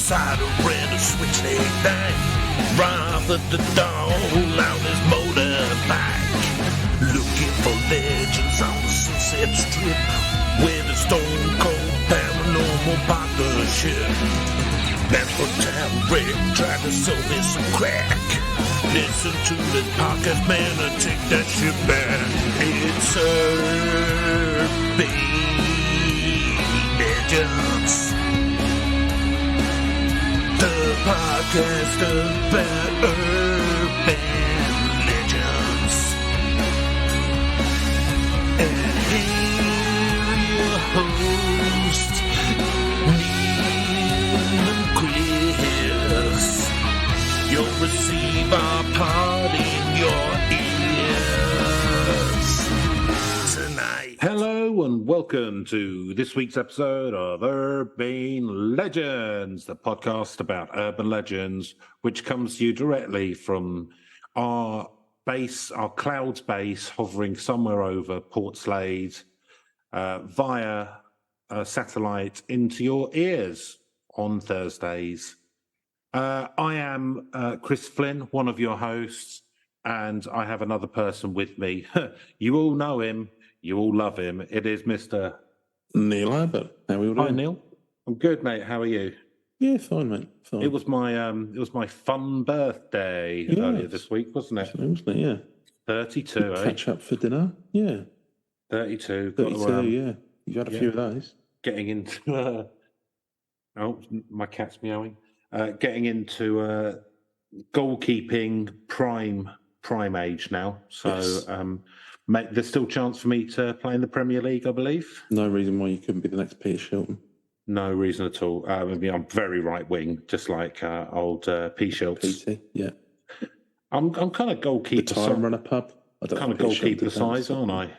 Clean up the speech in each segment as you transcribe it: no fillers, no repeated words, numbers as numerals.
cider and a switchblade knife. Ride the dawn on his motorbike. Looking for legends on the Sunset Strip with a stone cold paranormal partnership. Nashville Town Rick tried to sell me some crack. Listen to the podcast, man, and take that shit back. It's Urban Legends, the podcast about urban legends. And here your host, Neil and Chris. You'll receive our pod in your ears tonight. Hello and welcome to this week's episode of Urban Legends, the podcast about urban legends, which comes to you directly from our base, our clouds base, hovering somewhere over Portslade, via satellite into your ears on Thursdays. I am Chris Flynn, one of your hosts, and I have another person with me. You all know him. You all love him. It is Mr. Neil Abbott. How are we all doing? Hi, Neil. I'm good, mate. How are you? Yeah, fine, mate. Fine. It was my fun birthday earlier this week, wasn't it? Wasn't it? Yeah. 32, Catch up for dinner. Yeah. 32. 32, yeah. You had a few of those. Getting into... oh, my cat's meowing. Getting into goalkeeping prime age now. So, Yes. mate, there's still a chance for me to play in the Premier League, I believe. No reason why you couldn't be the next Peter Shilton. No reason at all. I mean, I'm very right wing, just like old P. Schultz. PT, yeah. I'm kind of The goalkeeper. time runner pub. I don't Kind of know if Peter goalkeeper Shilton size, does. aren't I?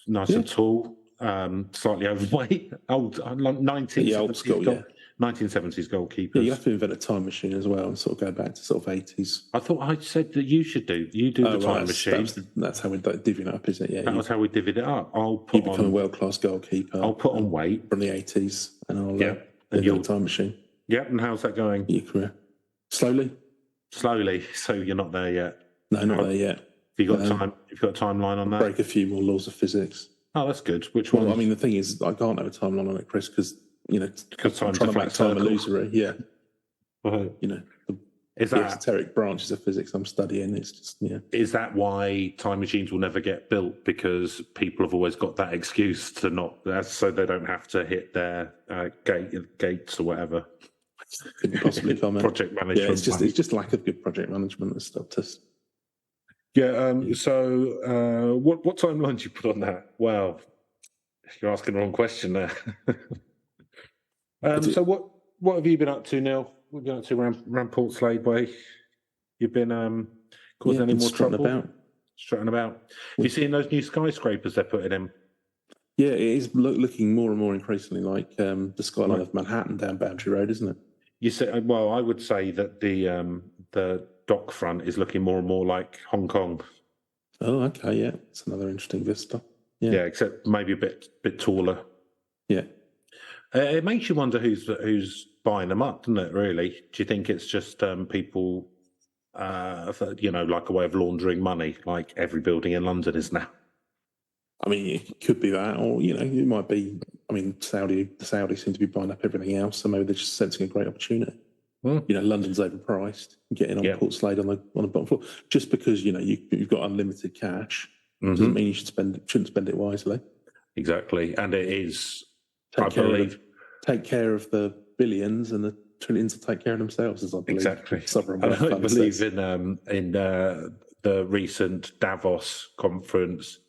Nice and tall, slightly overweight. Old 1970s, Yeah, old school, yeah. 1970s goalkeepers. Yeah, you have to invent a time machine as well and sort of go back to sort of 80s. I thought I said that you should do. You do the time machine. That's how we divvy it up, isn't it? Yeah. That was how we divvied it up. You become a world-class goalkeeper. I'll put on weight from the 80s and I'll and you'll time machine. Yeah, and how's that going? Your career. Slowly? Slowly. So you're not there yet. No, not there yet. Have you got time? You've got a timeline on that? Break a few more laws of physics. Oh, that's good. Which one? Well, I mean, the thing is, I can't have a timeline on it, Chris, because I'm time's trying a to make flat time circle. illusory. Yeah, Right. Is the that esoteric branches of physics I'm studying. It's just is that why time machines will never get built? Because people have always got that excuse to not, so they don't have to hit their gates or whatever. couldn't possibly comment. Project management. Yeah, it's just lack of good project management and stuff. Yeah. So, what timeline do you put on that? Well, you're asking the wrong question there. So, what have you been up to, Neil? What have you been up to around Portslade way? You've been causing any more trouble? Strutting about. Have you seen those new skyscrapers they're putting in? Yeah, it is looking more and more increasingly like the skyline of Manhattan down Boundary Road, isn't it? You say, well, I would say that the dock front is looking more and more like Hong Kong. Oh, okay, yeah, it's another interesting vista. Yeah, except maybe a bit taller. Yeah, it makes you wonder who's buying them up, doesn't it? Really, do you think it's just people, like a way of laundering money, like every building in London is now? I mean, it could be that, or it might be. I mean, the Saudis seem to be buying up everything else, so maybe they're just sensing a great opportunity. London's overpriced. Getting on Portslade on the bottom floor, just because you've got unlimited cash doesn't mean you shouldn't spend it wisely. Exactly, and it is. Take care of the billions, and the trillions will take care of themselves, as I believe. Exactly. Sovereign I wealth believe in the recent Davos conference.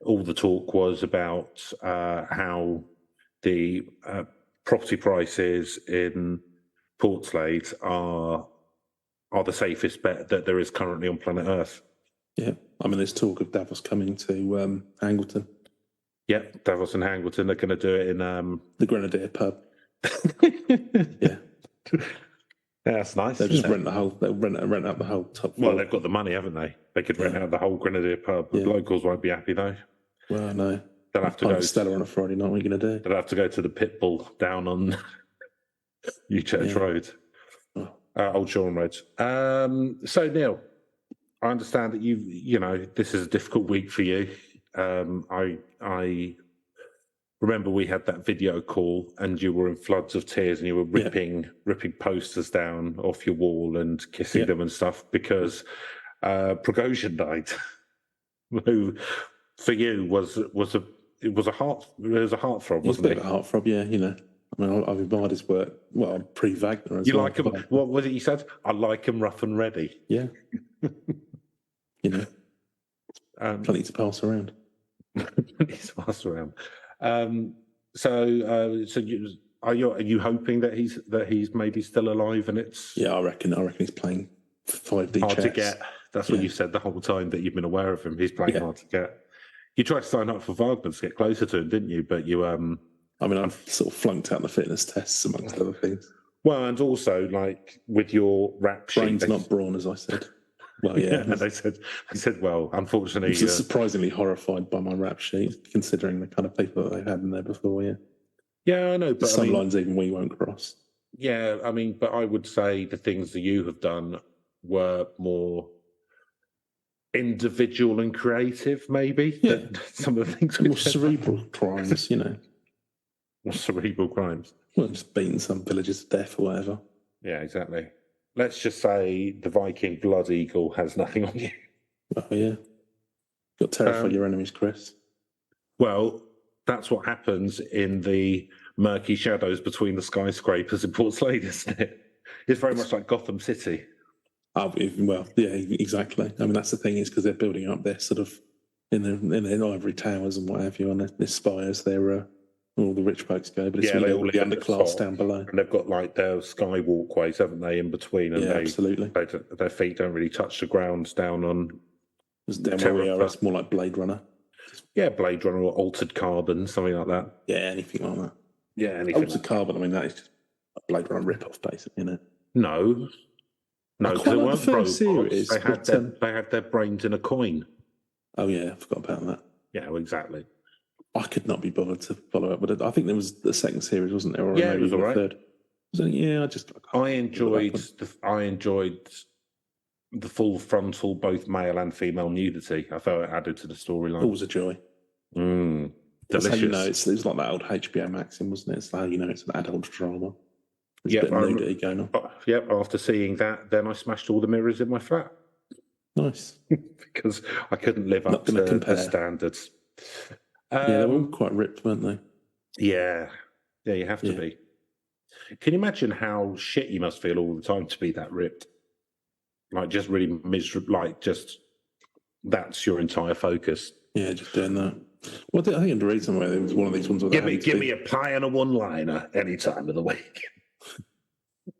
All the talk was about how the property prices in Portslade are the safest bet that there is currently on planet Earth. Yeah, I mean, there's talk of Davos coming to Angleton. Yeah, Davos and Angleton are going to do it in the Grenadier pub. Yeah, that's nice. They'll just rent the whole. They'll rent out the whole top floor. Well, they've got the money, haven't they? They could rent out the whole Grenadier pub. The locals won't be happy though. Well, no. They'll have to go. Stella on a Friday night. What are you going to do? They'll have to go to the Pitbull down on New Church Road. Old Shoreham Road. So Neil, I understand that you know, this is a difficult week for you. I remember we had that video call and you were in floods of tears and you were ripping posters down off your wall and kissing them and stuff because Prigozhin died. Who for you was a heartthrob, wasn't it? He's a bit of a heartthrob, yeah, you know. I mean, I've admired his work. Well, pre-Wagner as you well. Like him? What was it you said? I like him rough and ready. Yeah. You know, plenty to pass around. Plenty to pass around. So are you hoping that he's maybe still alive and it's I reckon he's playing 5D hard chess. to get. That's what you said the whole time that you've been aware of him. He's playing hard to get. You tried to sign up for Wagner to get closer to him, didn't you? But you I mean, I've sort of flunked out the fitness tests amongst other things. Well, and also like with your rap sheet, brain's not brawn, as I said. Well, yeah. They said, well, unfortunately, I'm surprisingly horrified by my rap sheet, considering the kind of people that they've had in there before. Yeah, I know, but some lines even we won't cross. Yeah, I mean, but I would say the things that you have done were more individual and creative, maybe. Than some of the things more cerebral crimes, you know. More cerebral crimes. Well, just beating some villagers to death or whatever. Yeah, exactly. Let's just say the Viking Blood Eagle has nothing on you. Oh, yeah. Got to terrify your enemies, Chris. Well, that's what happens in the murky shadows between the skyscrapers in Portslade, isn't it? It's very much like Gotham City. Well, yeah, exactly. I mean, that's the thing is because they're building up their sort of in their ivory towers and what have you, and their spires. They're all the rich folks go, but it's really all the underclass down below. And they've got like their sky walkways, haven't they, in between? And absolutely. Their feet don't really touch the ground down on. Down where we are, it's more like Blade Runner. Yeah, Blade Runner or Altered Carbon, something like that. Yeah, anything like that. Yeah, anything. Altered Carbon. I mean, that is just a Blade Runner rip-off, basically, isn't it? No, because it weren't robots. Series, they had their brains in a coin. Oh yeah, I forgot about that. Yeah, well, exactly. I could not be bothered to follow up, but I think there was the second series, wasn't there? Or it was all right. Third. I enjoyed the full frontal, both male and female nudity. I felt it added to the storyline. It was a joy. Delicious. That's how you know it's like that old HBO maxim, wasn't it? It's how you know it's an adult drama. There's a bit of nudity going on. Yep. After seeing that, then I smashed all the mirrors in my flat. Nice, because I couldn't live up to the standards. They were all quite ripped, weren't they? Yeah, you have to be. Can you imagine how shit you must feel all the time to be that ripped? Like, just really miserable, like, just that's your entire focus. Yeah, just doing that. Well, I think I read somewhere there was one of these ones. Give me a pie and a one-liner any time of the week.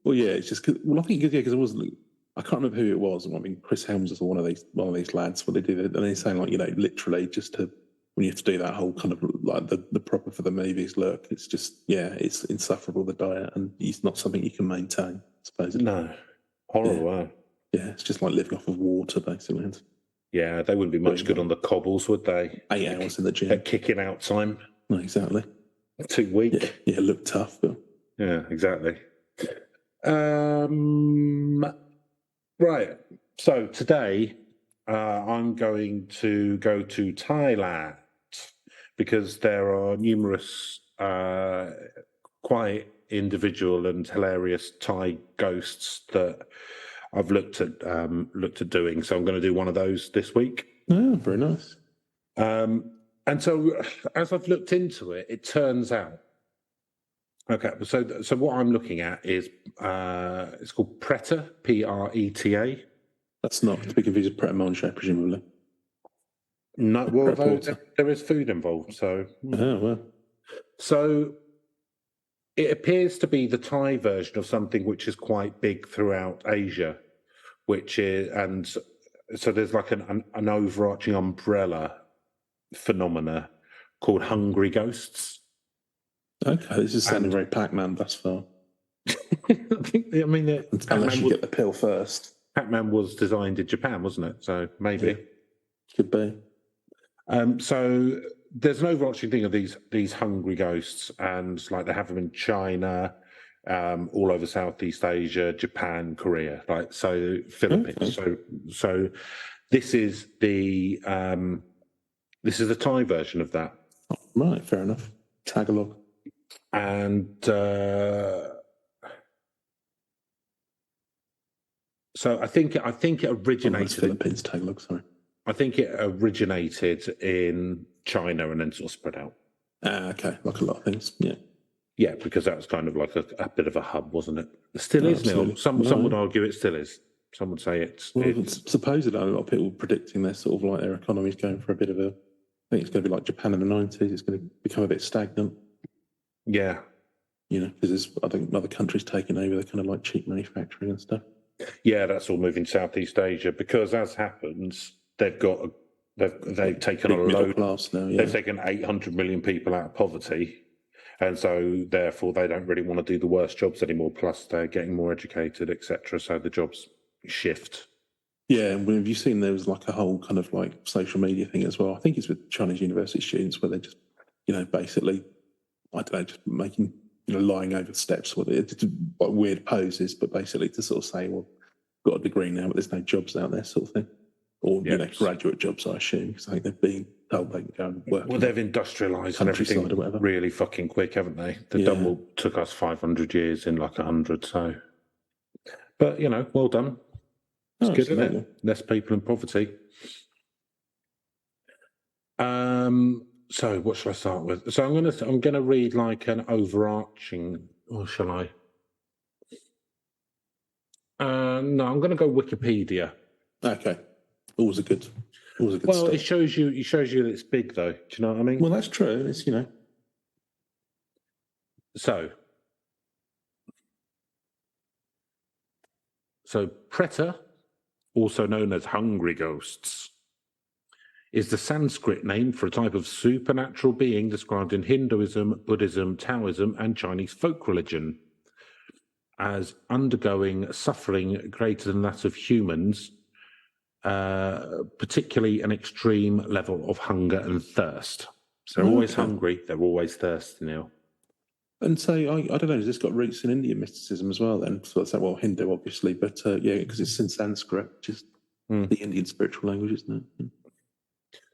Well, yeah, it's just, I think, because it wasn't, I can't remember who it was. I mean, Chris Helms was one of these lads, what they did, and they're saying, like, you know, literally just to, when you have to do that whole kind of like the proper for the movies look, it's just, it's insufferable, the diet, and it's not something you can maintain, I suppose. No. Horrible, Yeah, it's just like living off of water, basically. Yeah, they wouldn't be much good on the cobbles, would they? 8 hours in the gym. At kicking out time. No, exactly. Too weak. Yeah, look tough, but... Yeah, exactly. Right. So today, I'm going to go to Thailand because there are numerous quite individual and hilarious Thai ghosts that I've looked at doing. So I'm going to do one of those this week. Oh, very nice. And so as I've looked into it, it turns out. Okay, so what I'm looking at is it's called Preta, Preta. That's not to be confused with Pret a Manger, presumably. No, well, there is food involved. So, oh well. So it appears to be the Thai version of something which is quite big throughout Asia, and so there's like an overarching umbrella phenomena called hungry ghosts. Okay, this is sounding very Pac-Man thus far. Unless you get the pill first. Pac-Man was designed in Japan, wasn't it? So maybe. Yeah, could be. So there's an overarching thing of these hungry ghosts, and like they have them in China, all over Southeast Asia, Japan, Korea, right? So Philippines. Okay. So this is the Thai version of that. Right, fair enough. Tagalog. And so I think it originated Philippines Tagalog. Sorry. I think it originated in China and then sort of spread out. Okay, like a lot of things. Yeah. Yeah, because that was kind of like a bit of a hub, wasn't it? It still is, Neil. Some would argue it still is. Some would say it's. Well, supposedly a lot of people predicting they're sort of like their economy's going for a bit of a. I think it's going to be like Japan in the 90s. It's going to become a bit stagnant. Yeah. You know, because I think other countries taking over, they're kind of like cheap manufacturing and stuff. Yeah, that's all moving Southeast Asia because, as happens, they've taken a load. Class now, yeah. They've taken 800 million people out of poverty, and so therefore they don't really want to do the worst jobs anymore. Plus, they're getting more educated, etc. So the jobs shift. Yeah, and have you seen there was like a whole kind of like social media thing as well? I think it's with Chinese university students where they're just, you know, basically, I don't know, just making, you know, lying over steps with it, just like weird poses, but basically to sort of say, well, got a degree now, but there's no jobs out there, sort of thing. Or, you know, graduate jobs, I assume, because I think they're being told they can go and work. Well, they've industrialised and everything really fucking quick, haven't they? They've done what took us 500 years in like 100, so. But, you know, well done. It's good, isn't it? Less people in poverty. So what shall I start with? So I'm gonna read like an overarching, or shall I? No, I'm gonna go Wikipedia. Okay. Always a good well, start. It shows you that it's big though. Do you know what I mean? Well, that's true. It's, you know. So Preta, also known as hungry ghosts, is the Sanskrit name for a type of supernatural being described in Hinduism, Buddhism, Taoism, and Chinese folk religion as undergoing suffering greater than that of humans, particularly an extreme level of hunger and thirst. So they're always hungry, they're always thirsty now. And so, I don't know, has this got roots in Indian mysticism as well then? So that's, well, Hindu, obviously, but yeah, because it's in Sanskrit, which is the Indian spiritual language, isn't it?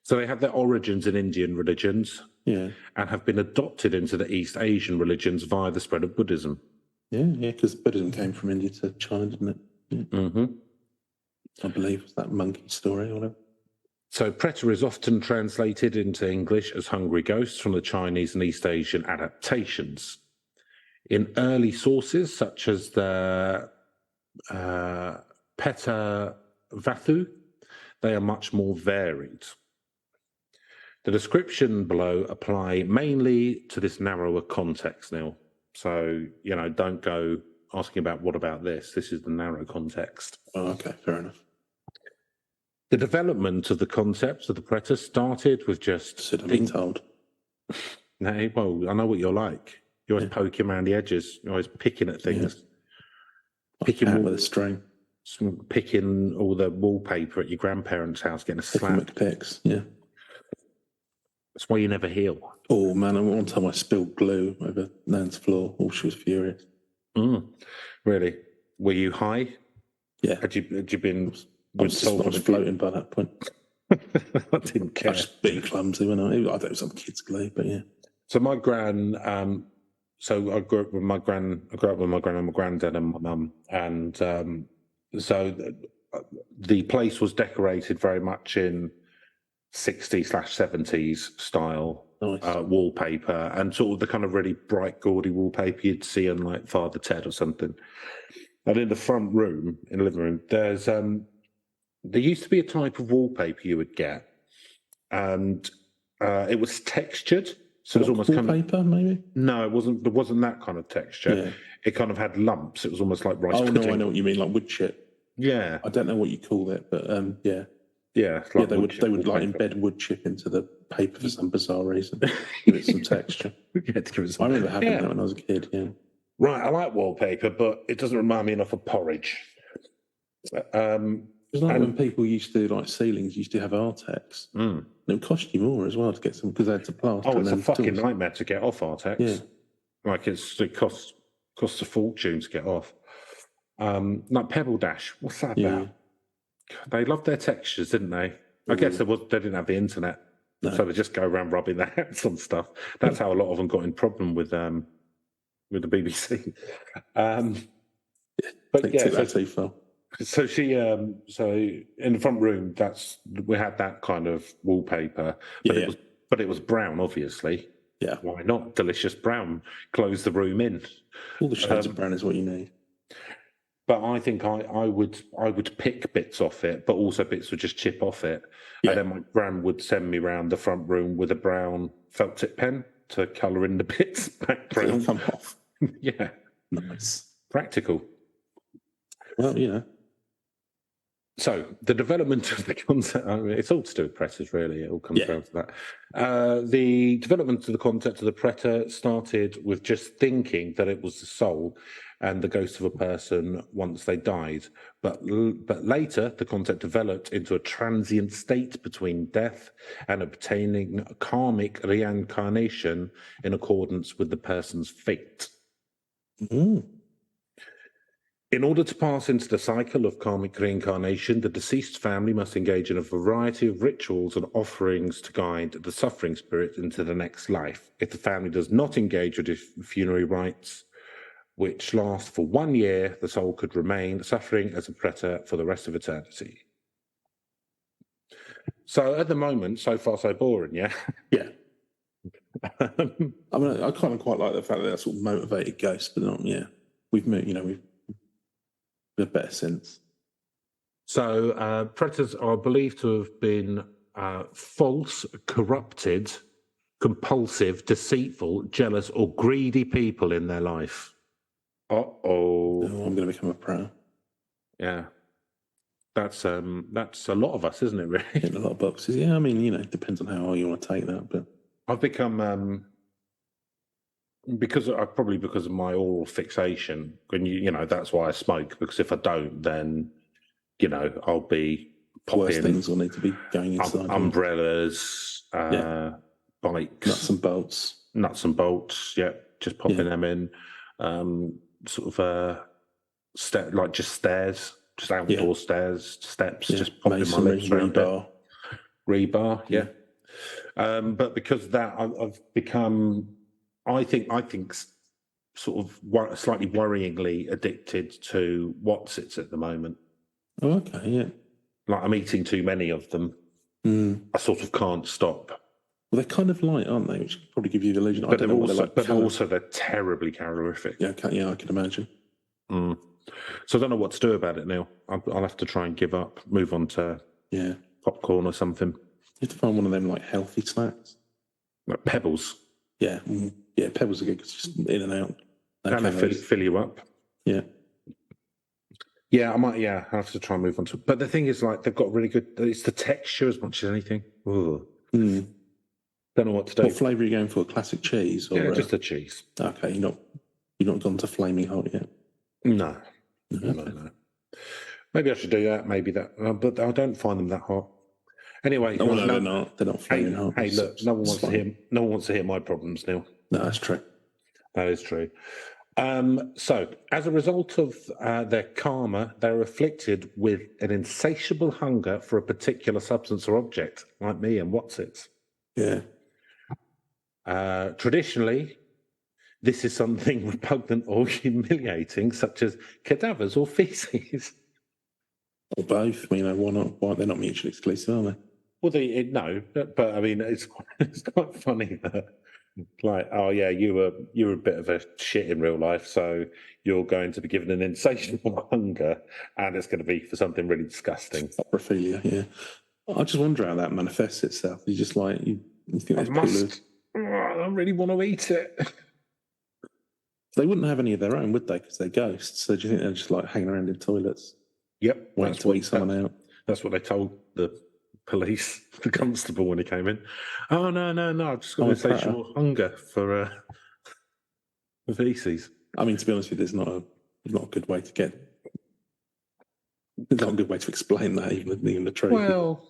So they have their origins in Indian religions and have been adopted into the East Asian religions via the spread of Buddhism. Yeah, because Buddhism came from India to China, didn't it? Yeah. Mm-hmm. I believe it's that monkey story or whatever. So Preta is often translated into English as hungry ghosts from the Chinese and East Asian adaptations. In early sources, such as the Peta Vathu, they are much more varied. The description below apply mainly to this narrower context, Neil. So, you know, don't go asking about what about this. This is the narrow context. Oh, okay, fair enough. The development of the concepts of the Preta started with just... Should have been told. No, well, I know what you're like. You're always poking around the edges. You're always picking at things. Yeah. Picking with a string. Picking all the wallpaper at your grandparents' house, getting a slap. McPicks, yeah. That's why you never heal. Oh, man, one time I spilled glue over Nan's floor. Oh, she was furious. Really? Were you high? Yeah. Had you been... I was floating by that point. I didn't care. I was just being clumsy when I thought it was some kid's glue, but yeah. So my gran... so I grew up with my gran and my granddad and my mum. And so the place was decorated very much in 60s/70s style wallpaper, and sort of the kind of really bright, gaudy wallpaper you'd see on like Father Ted or something. And in the front room, in the living room, there used to be a type of wallpaper you would get, and it was textured. So it was almost wallpaper, kind of, maybe? No, it wasn't. There wasn't that kind of texture. Yeah. It kind of had lumps. It was almost like rice pudding. No, I know what you mean, like wood chip. Yeah. I don't know what you call it, but yeah. Yeah, like they would like embed wood chip into the paper for some bizarre reason. Give it some texture. I remember having that when I was a kid, yeah. Right, I like wallpaper, but it doesn't remind me enough of porridge. It was like when people used to, like ceilings, used to have Artex. And it would cost you more as well to get some, because they had to plaster. Oh, it's a fucking nightmare to get off Artex. Yeah. Like it costs Costs a fortune to get off. Like Pebble Dash, what's that Yeah. about? They loved their textures, didn't they? I guess they didn't have the internet, so they just go around rubbing their hands on stuff. That's how a lot of them got in problem with the BBC. But take yeah, that too far. so she, so in the front room, we had that kind of wallpaper, but it was brown, obviously. Yeah. Why not? Delicious brown. Close the room in. All the shades of brown is what you need. But I think I would pick bits off it, but also bits would just chip off it. Yeah. And then my gran would send me around the front room with a brown felt tip pen to colour in the bits back brown. It'll come off. Yeah. Nice. Practical. Well, you know. So the development of the concept, I mean, it's all to do with Pretas, really. It all comes down to that. The development of the concept of the Preta started with just thinking that it was the soul and the ghost of a person once they died. But later, the concept developed into a transient state between death and obtaining karmic reincarnation in accordance with the person's fate. Mm. In order to pass into the cycle of karmic reincarnation, the deceased family must engage in a variety of rituals and offerings to guide the suffering spirit into the next life. If the family does not engage with the funerary rites, which last for 1 year, the soul could remain suffering as a preta for the rest of eternity. So at the moment, so far so boring, yeah? Yeah. I mean, I kind of quite like the fact that they're sort of motivated ghosts, but not, we've a better sense. So pretas are believed to have been false, corrupted, compulsive, deceitful, jealous, or greedy people in their life. Oh, I'm going to become a preta. Yeah. That's a lot of us, isn't it, really? In a lot of boxes. Yeah, I mean, it depends on how you want to take that, but I've become because of my oral fixation, when that's why I smoke, because if I don't, then I'll be popping. Worse things will need to be going inside. Umbrellas, bikes, nuts and bolts. Yeah, just popping them in. Sort of just stairs, just outdoor stairs, steps, just popping my lips around rebar. Yeah. But because of that, I've become, I think, sort of slightly worryingly addicted to Wotsits at the moment. Oh, okay, yeah. Like I'm eating too many of them. I sort of can't stop. Well, they're kind of light, aren't they? Which probably give you the illusion. But they're terribly calorific. Yeah, I can imagine. So I don't know what to do about it now. I'll have to try and give up, move on to popcorn or something. You have to find one of them like healthy snacks. Like Pebbles. Yeah. Yeah, Pebbles are good because just in and out. And they fill you up. Yeah. Yeah, I might. Yeah, I have to try and move on to. But the thing is, like, they've got really good. It's the texture as much as anything. Don't know what to do. What flavour are you going for? Classic cheese? Or, just a cheese. Okay, you're not gone to flaming hot yet. No. Maybe I should do that. Maybe that, but I don't find them that hot. Anyway, they're not. They're not flaming hot. Hey, look, no one wants to hear my problems, Neil. No, that's true. That is true. So, as a result of their karma, they're afflicted with an insatiable hunger for a particular substance or object, like me and Wotsits. Yeah. Traditionally, this is something repugnant or humiliating, such as cadavers or feces. Or both. Why not? Why they're not mutually exclusive, are they? Well, no, but I mean, it's quite funny that, like, oh yeah, you were a bit of a shit in real life, so you're going to be given an insatiable hunger, and it's going to be for something really disgusting. Saprophilia, yeah. I just wonder how that manifests itself. You just like you think I really want to eat it. They wouldn't have any of their own, would they? Because they're ghosts. So do you think they're just like hanging around in toilets? Yep, waiting to eat someone out. That's what they told the police, the constable, when he came in. Oh no! I've just got an insatiable hunger for feces. I mean, to be honest with you, there's not a good way to get. There's not a good way to explain that, even the truth. Well,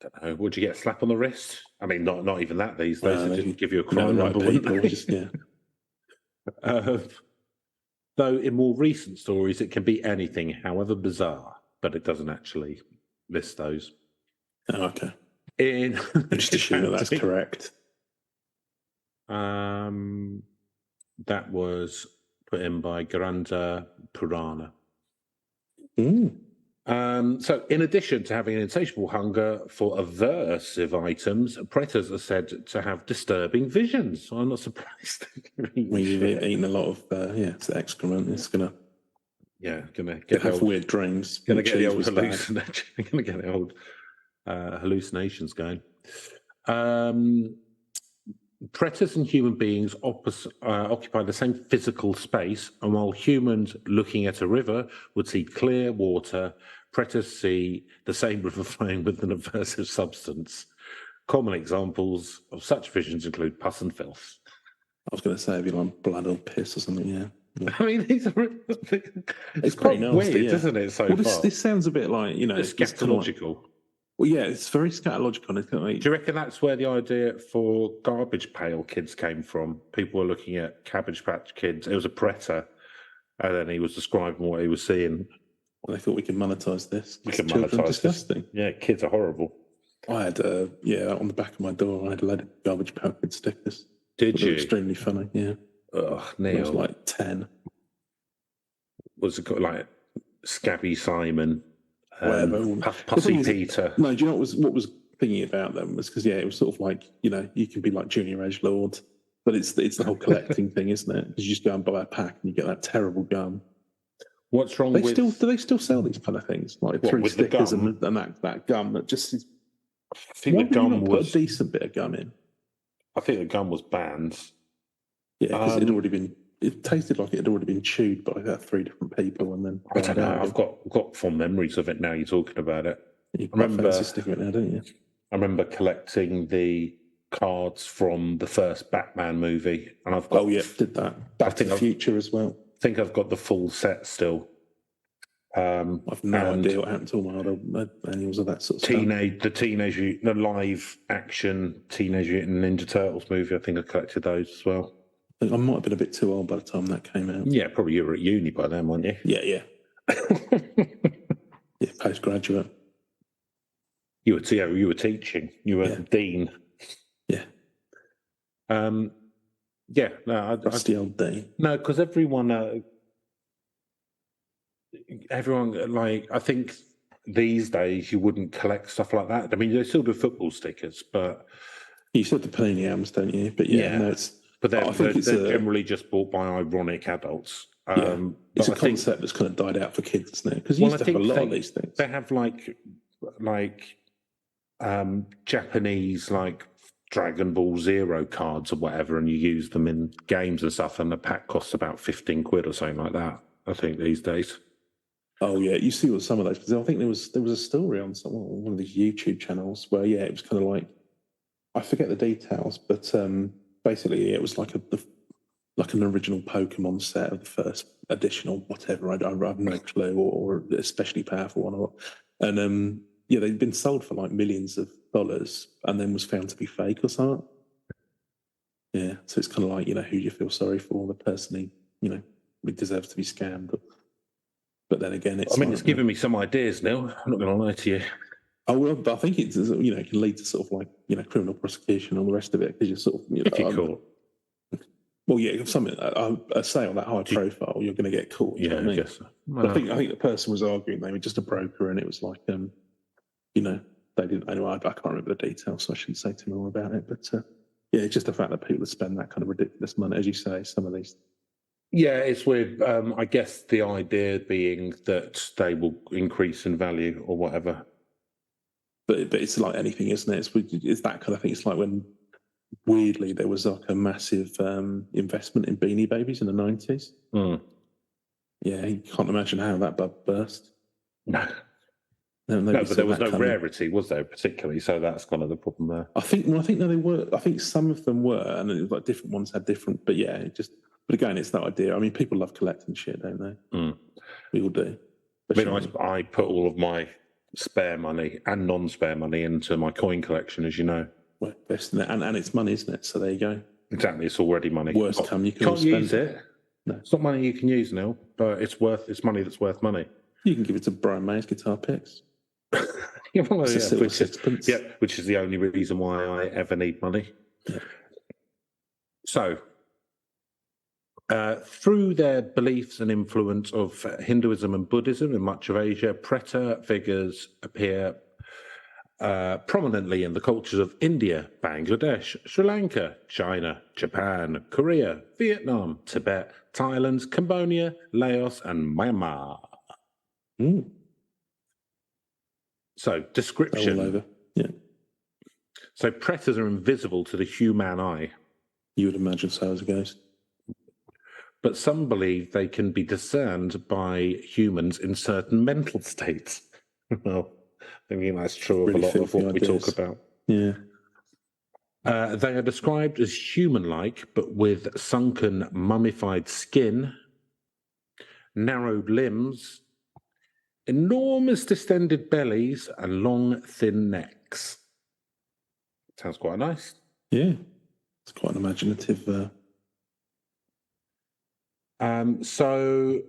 I don't know. Would you get a slap on the wrist? I mean, not even that these days. They just give you a crime number, wouldn't they? Yeah. Though in more recent stories, it can be anything, however bizarre, but it doesn't actually list those. Oh, okay. Just assume that's correct. That was put in by Garanta Purana. So, in addition to having an insatiable hunger for aversive items, predators are said to have disturbing visions. So I'm not surprised. When you've eaten a lot of it's excrement, it's gonna have weird dreams. Gonna get the old hallucination. Gonna get the old hallucinations going. Predators and human beings occupy the same physical space, and while humans looking at a river would see clear water, predators see the same river flowing with an aversive substance. Common examples of such visions include pus and filth. I was going to say, it'd be like blood or piss or something, yeah. I mean, it's quite nasty, weird, isn't it, so far? This sounds a bit like, it's scatological. Well, yeah, it's very scatological. Do you reckon that's where the idea for garbage pail kids came from? People were looking at Cabbage Patch Kids. It was a Preta, and then he was describing what he was seeing. Well, they thought we could monetize this. We could monetize disgusting. This. Yeah, kids are horrible. I had, on the back of my door, I had a load of Garbage Pail Kid stickers. Did you? Extremely funny, yeah. Ugh, Neil. It was like 10. Was it like Scabby Simon? Whatever. Pussy Peter. No, do you know what was thinking about them was because it was sort of like, you can be like Junior Edgelord, but it's the whole collecting thing, isn't it? Because you just go and buy a pack and you get that terrible gum. What's wrong with? Do they still sell these kind of things like 3 stickers and that gum that just? I think the gum was put a decent bit of gum in. I think the gum was banned. Yeah, because it tasted like it had already been chewed by about 3 different people, and then I don't know. I've got fond memories of it now. You're talking about it. You remember sticking it now, don't you? I remember collecting the cards from the first Batman movie, and I've got. Oh yeah, did that. Back to the Future as well. I think I've got the full set still. I've no idea what happened to all my other manuals of that sort of stuff. The live action Teenage Mutant Ninja Turtles movie. I think I collected those as well. I think I might have been a bit too old by the time that came out. Yeah, probably you were at uni by then, weren't you? Yeah. Yeah, postgraduate. You were teaching. You were dean. Yeah. Yeah. No, Rusty old dean. No, because everyone, like, I think these days you wouldn't collect stuff like that. I mean, they still do football stickers, but you still do Panini albums, don't you? But no, it's. But they're generally just bought by ironic adults. It's a concept that's kind of died out for kids, isn't it? Because you used to have a lot of these things. They have like Japanese like Dragon Ball Zero cards or whatever, and you use them in games and stuff, and the pack costs about 15 quid or something like that. I think these days. Oh yeah, you see what some of those, because I think there was a story on one of these YouTube channels where it was kind of like, I forget the details, but basically it was like an original Pokemon set of the first edition or whatever. I have no clue, or especially powerful one. And they'd been sold for like millions of dollars, and then was found to be fake or something. Yeah, so it's kind of like, who you feel sorry for, the person who deserves to be scammed. But then again, it's giving me some ideas now. I'm not going to lie to you. Oh well, but I think it can lead to sort of like criminal prosecution and all the rest of it, because you're sort of if you're caught. Well, yeah, if something a sale that high profile, you're going to get caught. Yeah, I guess so. Well, I think the person was arguing they were just a broker, and it was like they didn't. Anyway, I can't remember the details, so I shouldn't say too more about it. But it's just the fact that people spend that kind of ridiculous money, as you say, some of these. Yeah, it's weird. I guess the idea being that they will increase in value or whatever. But it's like anything, isn't it? It's that kind of thing. It's like when, weirdly, there was like a massive investment in Beanie Babies in the 90s. Mm. Yeah, you can't imagine how that bubble burst. No, but there was no rarity, was there, particularly? So that's kind of the problem there. I think no, they were. I think some of them were, and it was like different ones had different. But yeah, But again, it's that idea. I mean, people love collecting shit, don't they? Mm. We all do. I put all of my spare money and non-spare money into my coin collection, as you know. Well, best in it. And it's money, isn't it? So there you go. Exactly, it's already money. Worst come, you can't use it. No. It's not money you can use, Neil, but it's money that's worth money. You can give it to Brian May's guitar picks. Which is the only reason why I ever need money. Yeah. So, through their beliefs and influence of Hinduism and Buddhism in much of Asia, Preta figures appear prominently in the cultures of India, Bangladesh, Sri Lanka, China, Japan, Korea, Vietnam, Tibet, Thailand, Cambodia, Laos, and Myanmar. So, description. All over. Yeah. So, pretas are invisible to the human eye. You would imagine so as a ghost. But some believe they can be discerned by humans in certain mental states. Well, I mean, that's true of a lot of what we talk about. Yeah. They are described as human-like, but with sunken, mummified skin, narrowed limbs, enormous distended bellies, and long, thin necks. Sounds quite nice. Yeah. It's quite an imaginative... So,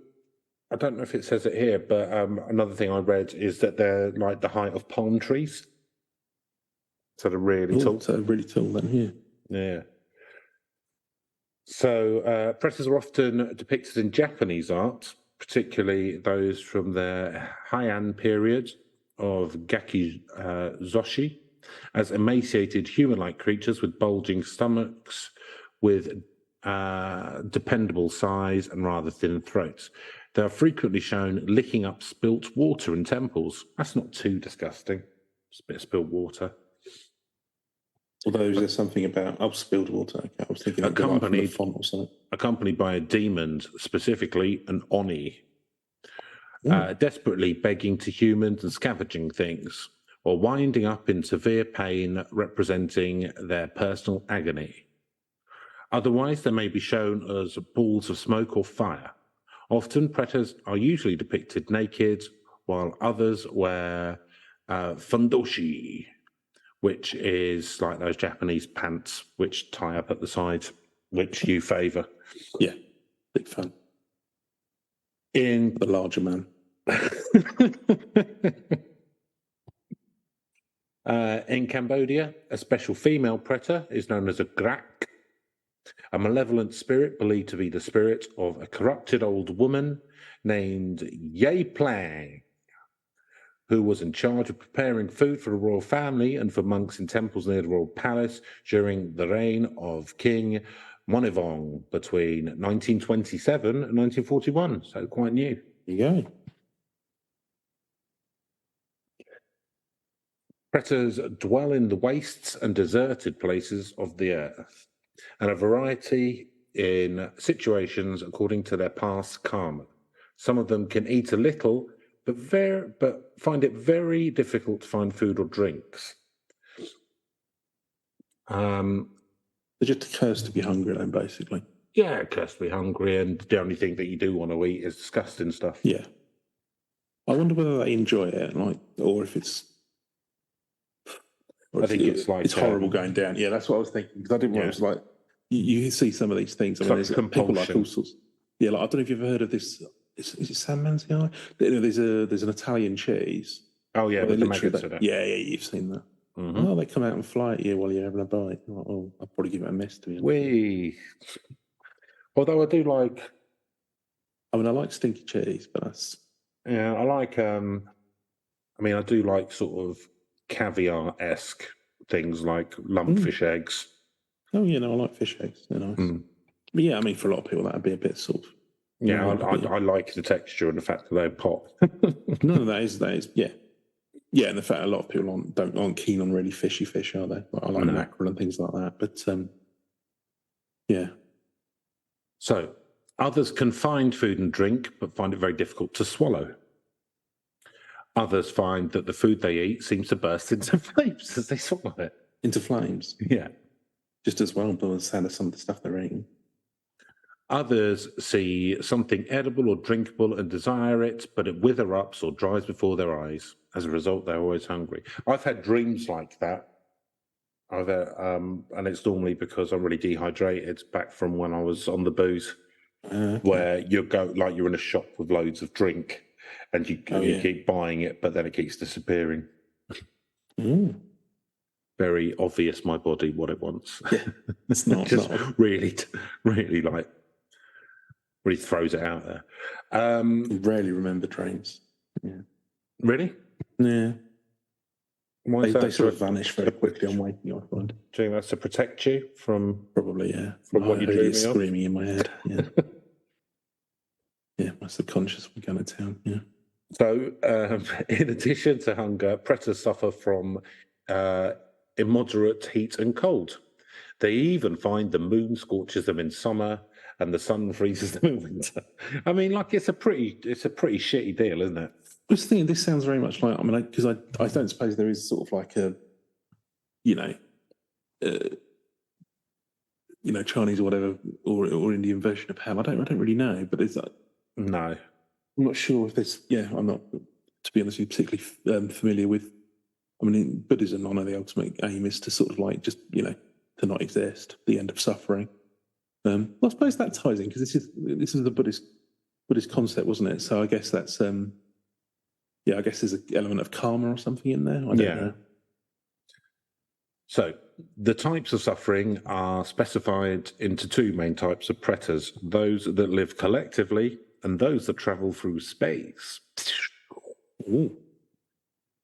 I don't know if it says it here, but another thing I read is that they're like the height of palm trees. So they're really tall. So really tall then, yeah. Yeah. So pretas are often depicted in Japanese art, particularly those from the Heian period of Gakizoshi, as emaciated human-like creatures with bulging stomachs, with dependable size and rather thin throats. They are frequently shown licking up spilt water in temples. That's not too disgusting. Just a bit of spilt water. Although there's something about spilled water. Okay, I was thinking accompanied font or something. Accompanied by a demon, specifically an Oni, desperately begging to humans and scavenging things, or winding up in severe pain, representing their personal agony. Otherwise, they may be shown as balls of smoke or fire. Often, pretas are usually depicted naked, while others wear fundoshi, which is like those Japanese pants which tie up at the sides, which you favour. Yeah, big fan. In the larger man. In Cambodia, a special female preta is known as a grak, a malevolent spirit believed to be the spirit of a corrupted old woman named Ye Plang, who was in charge of preparing food for the royal family and for monks in temples near the royal palace during the reign of King Monivong between 1927 and 1941. So quite new. There you go. Pretas dwell in the wastes and deserted places of the earth, and a variety in situations according to their past karma. Some of them can eat a little, but find it very difficult to find food or drinks. They're just cursed to be hungry, then, basically. Yeah, cursed to be hungry, and the only thing that you do want to eat is disgusting stuff. Yeah. I wonder whether they enjoy it, or if it's... I think it's horrible going down. Yeah, that's what I was thinking. Because I didn't realize, you see some of these things. I mean, there's people like all sorts. Yeah, I don't know if you've ever heard of this. Is it San Manzano? There's an Italian cheese. Oh yeah, with the maggots in it. Yeah, you've seen that. Mm-hmm. Oh, they come out and fly at you while you're having a bite. I'll probably give it a miss, to be honest. Although I do like. I mean, I like stinky cheese, but that's. Yeah, I like. I do like sort of caviar-esque things like lumpfish eggs. Oh, I like fish eggs. They're nice. But yeah, I mean, for a lot of people, that'd be a bit sort of. Yeah, I like the texture and the fact that they pop. No, that is, yeah. Yeah, and the fact a lot of people aren't keen on really fishy fish, are they? I like mackerel and things like that. But, yeah. So, others can find food and drink, but find it very difficult to swallow. Others find that the food they eat seems to burst into flames as they swallow it. Into flames? Yeah. Just as well by the sound of some of the stuff they're eating. Others see something edible or drinkable and desire it, but it wither up or dries before their eyes. As a result, they're always hungry. I've had dreams like that. And it's normally because I'm really dehydrated back from when I was on the booze. where you go like you're in a shop with loads of drink, and you keep buying it, but then it keeps disappearing. Very obvious, my body, what it wants. Yeah, it's not just really like really throws it out there. Rarely remember trains. Yeah. Really? Yeah. Why is that? They sort of vanish very quickly on waking, I find. Do you think that's to protect you from? Probably, yeah. From what you're dreaming of? Screaming in my head. Yeah. Yeah, my subconscious will go to town. Yeah. So, in addition to hunger, predators suffer from immoderate heat and cold. They even find the moon scorches them in summer and the sun freezes them in winter. I mean, like it's a pretty shitty deal, isn't it? I was thinking this sounds very much like, I mean, because I don't suppose there is sort of like a, Chinese or whatever, or Indian version of ham. I don't really know, but it's like, no, I'm not sure if this. Yeah, I'm not, to be honest, particularly familiar with. I mean, in Buddhism, I know the ultimate aim is to sort of like just to not exist, the end of suffering. I suppose that ties in because this is the Buddhist concept, wasn't it? So I guess that's I guess there's an element of karma or something in there. I don't know. So the types of suffering are specified into two main types of pretas: those that live collectively and those that travel through space. Ooh.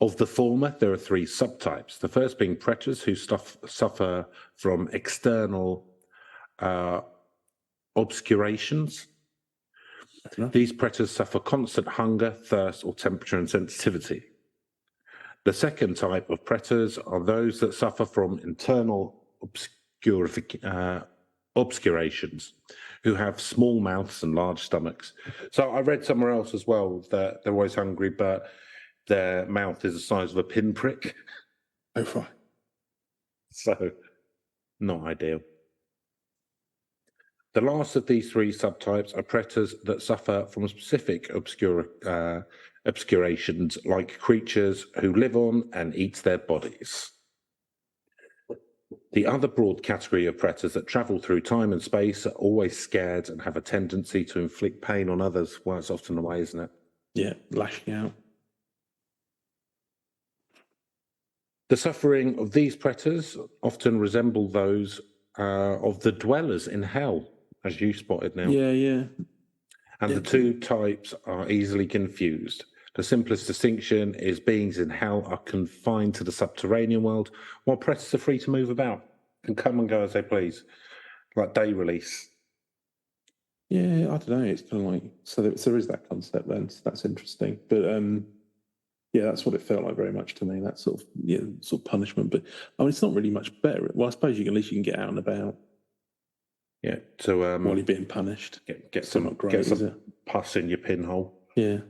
Of the former, there are three subtypes. The first being pretas who suffer from external obscurations. These pretas suffer constant hunger, thirst, or temperature and sensitivity. The second type of pretas are those that suffer from internal obscurations, who have small mouths and large stomachs. So I read somewhere else as well that they're always hungry, but their mouth is the size of a pinprick. Oh, right. So, not ideal. The last of these three subtypes are pretas that suffer from specific obscurations, like creatures who live on and eat their bodies. The other broad category of pretas that travel through time and space are always scared and have a tendency to inflict pain on others. Well, it's often the way, isn't it? Yeah, lashing out. The suffering of these pretas often resemble those of the dwellers in hell, as you spotted now. Yeah. And the two types are easily confused. The simplest distinction is beings in hell are confined to the subterranean world, while pretas are free to move about and come and go as they please, like day release. Yeah, I don't know. It's kind of like, so there is that concept then, so that's interesting. But yeah, that's what it felt like very much to me, that sort of punishment. But I mean, it's not really much better. Well, I suppose at least you can get out and about. Yeah, so while you're being punished. Get some pus in your pinhole. Yeah.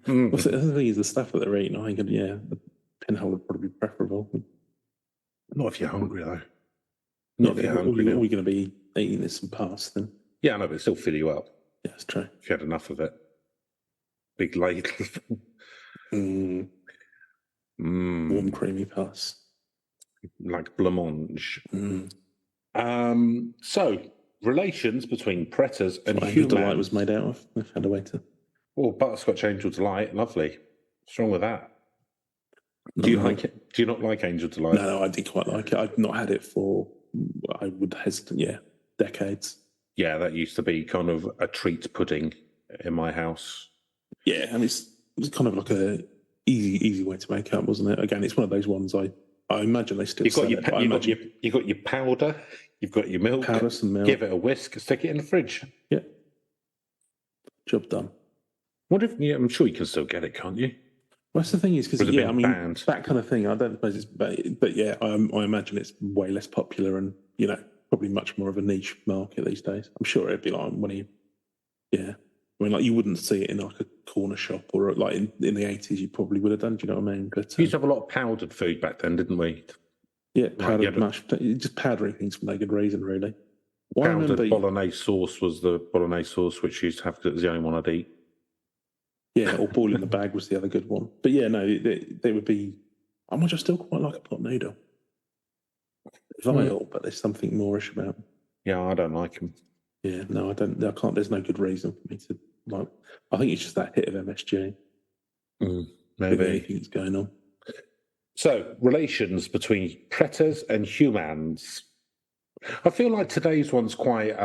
Well, the thing is, the stuff that they're eating, I think, the pinhole would probably be preferable. Not if you're hungry, though. Not if you're hungry. All you're going to be eating is some pus, then. Yeah, I know, but it still fill you up. Yeah, that's true. If you had enough of it. Big ladle. Warm, creamy pus. Like blancmange. So, relations between pretas and humans. Angel Delight was made out of. I found a way to. Oh, butterscotch Angel Delight, lovely. What's wrong with that? Do you like it? Do you not like Angel Delight? No, I did quite like it. I've not had it for, I would hesitate, decades. Yeah, that used to be kind of a treat pudding in my house. Yeah, and it was kind of like a easy way to make up, wasn't it? Again, it's one of those ones I imagine they still sell it. You've got your powder, you've got your milk. Powder, some milk. Give it a whisk, stick it in the fridge. Yeah. Job done. What if? Yeah, I'm sure you can still get it, can't you? Well, that's the thing is because banned. That kind of thing. I don't suppose it's, but yeah, I imagine it's way less popular and probably much more of a niche market these days. I'm sure it'd be like I mean, like you wouldn't see it in like a corner shop or like in the 80s. You probably would have done. Do you know what I mean? But we used to have a lot of powdered food back then, didn't we? Yeah, powdered mashed, just powdering things for no good reason, really. Powdered bolognese sauce was the bolognese sauce which used to have. It was the only one I'd eat. Yeah, or boil in the bag was the other good one. But yeah, no, they would be. I might still quite like a pot noodle. Vile, but there's something moreish about them. Yeah, I don't like them. Yeah, no, I don't. I can't. There's no good reason for me to like. I think it's just that hit of MSG. Maybe anything that's going on. So, relations between pretas and humans. I feel like today's one's quite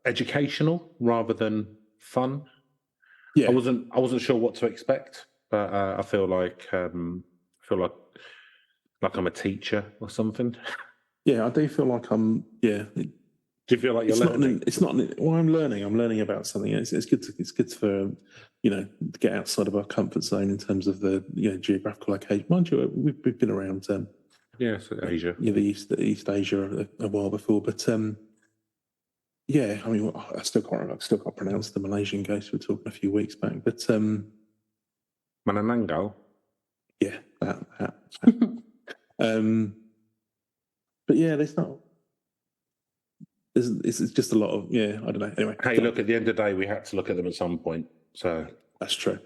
educational rather than fun. Yeah, I wasn't sure what to expect, but I feel like I'm a teacher or something. Yeah, I do feel like I'm. Yeah, Do you feel like you're learning? It's not. Well, I'm learning. I'm learning about something. It's good. It's good for to get outside of our comfort zone in terms of the geographical location. Mind you, we've been around. Yes, Asia. The East Asia a while before, but yeah. I mean, I still can't pronounce the Malaysian ghost we were talking a few weeks back, but Manananggal. yeah, that. But yeah, there's not. It's just a lot of I don't know. Anyway, hey, look, at the end of the day, we had to look at them at some point. So that's true.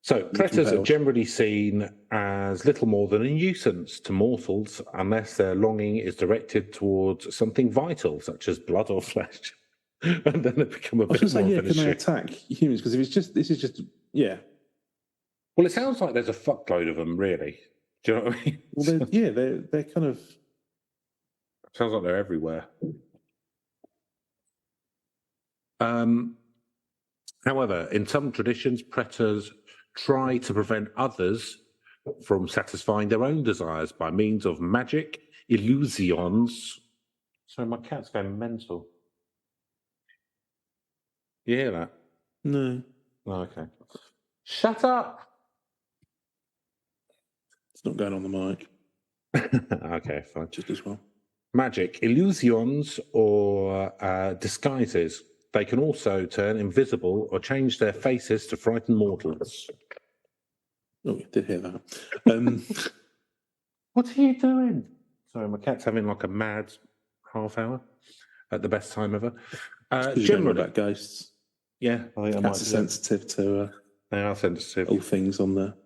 So pretas are generally seen as little more than a nuisance to mortals unless their longing is directed towards something vital, such as blood or flesh. And then they become a bit more of an issue. Can they attack humans? Because if this is just Well, it sounds like there's a fuckload of them, really. Do you know what I mean? Well, they're kind of. Sounds like they're everywhere. However, in some traditions, pretas try to prevent others from satisfying their own desires by means of magic, illusions. Sorry, my cat's going mental. You hear that? No. Oh, okay. Shut up! It's not going on the mic. Okay, fine. Just as well. Magic, illusions, or disguises. They can also turn invisible or change their faces to frighten mortals. Oh, we did hear that. What are you doing? Sorry, my cat's having like a mad half hour at the best time ever. Generally about ghosts. Yeah, I think cats are sensitive to. They are sensitive. All things on the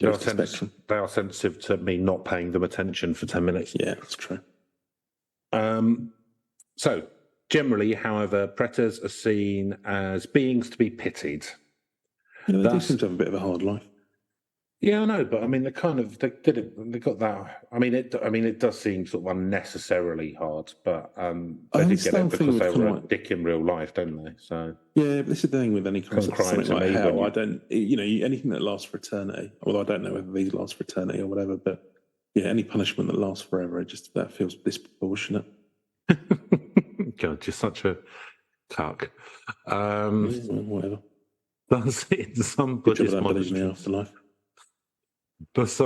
spectrum. They are sensitive to me not paying them attention for 10 minutes. Yeah, that's true. So, generally, however, pretas are seen as beings to be pitied. They do seem to have a bit of a hard life. Yeah, I know, but I mean, they got that. I mean, it does seem sort of unnecessarily hard, but they did get it because they were a dick in real life, don't they? So yeah, but this is the thing with any concept of something like hell. I don't, anything that lasts for eternity. Well, I don't know whether these last for eternity or whatever, but yeah, any punishment that lasts forever, that feels disproportionate. God, you're such a cuck. Whatever. Thus, in some Buddhist monasteries, thus,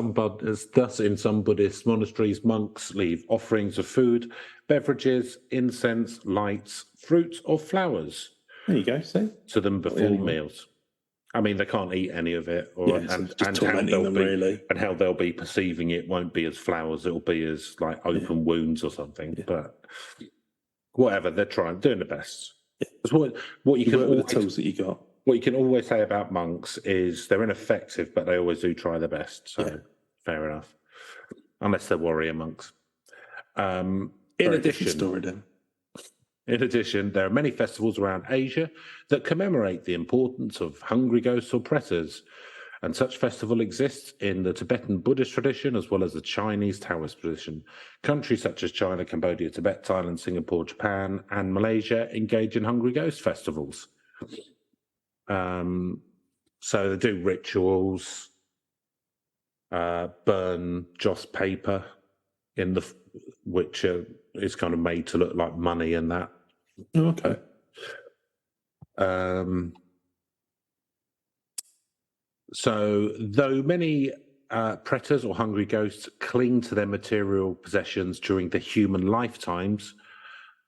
in some Buddhist monasteries, monks leave offerings of food, beverages, incense, lights, fruits, or flowers. There you go. See, to them before meals. I mean, they can't eat any of it, and how they'll be perceiving it won't be as flowers; it'll be as like open wounds or something. Yeah. But whatever, they're doing the best. Yeah. What you can work with the tools that you got. What you can always say about monks is they're ineffective, but they always do try their best. So fair enough, unless they're warrior monks. In addition, there are many festivals around Asia that commemorate the importance of hungry ghosts or pretas, and such festival exists in the Tibetan Buddhist tradition as well as the Chinese Taoist tradition. Countries such as China, Cambodia, Tibet, Thailand, Singapore, Japan, and Malaysia engage in hungry ghost festivals. So they do rituals, burn joss paper which is kind of made to look like money and that. Okay. So, though many pretas or hungry ghosts cling to their material possessions during their human lifetimes,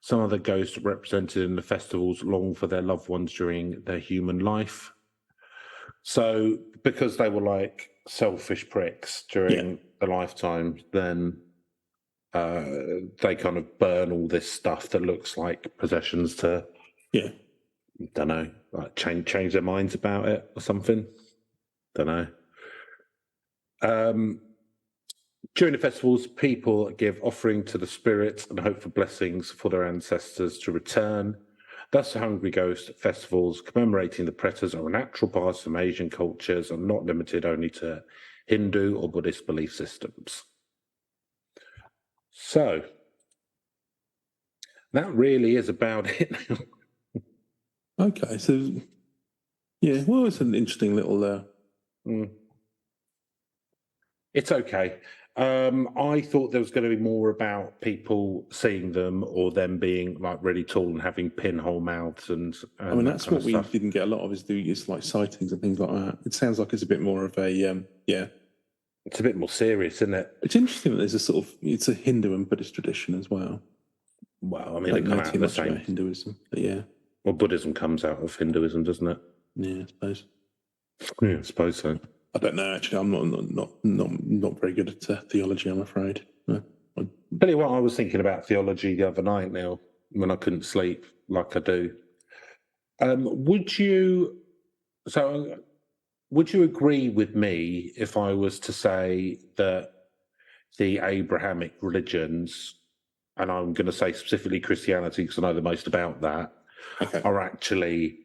some of the ghosts represented in the festivals long for their loved ones during their human life. So, because they were like selfish pricks during the lifetime, then they kind of burn all this stuff that looks like possessions to, don't know, like change their minds about it or something. Don't know. During the festivals, people give offering to the spirits and hope for blessings for their ancestors to return. Thus, the Hungry Ghost festivals commemorating the Pretas are a natural part of some Asian cultures and not limited only to Hindu or Buddhist belief systems. So, that really is about it. Okay, so yeah, well, it's an interesting little. It's okay. I thought there was going to be more about people seeing them or them being like really tall and having pinhole mouths and I mean, that's what we stuff. didn't get a lot of is like sightings and things like that. It sounds like it's a bit more of a yeah. It's a bit more serious, isn't it? It's interesting that there's a sort of it's a Hindu and Buddhist tradition as well. Well, I mean, they come out of the same Hinduism, but yeah. Well, Buddhism comes out of Hinduism, doesn't it? Yeah, I suppose. Yeah, I suppose so. I don't know. Actually, I'm not very good at theology, I'm afraid. No. Tell you what, I was thinking about theology the other night, Neil, when I couldn't sleep, like I do. Would you agree with me if I was to say that the Abrahamic religions, and I'm going to say specifically Christianity because I know the most about that, are actually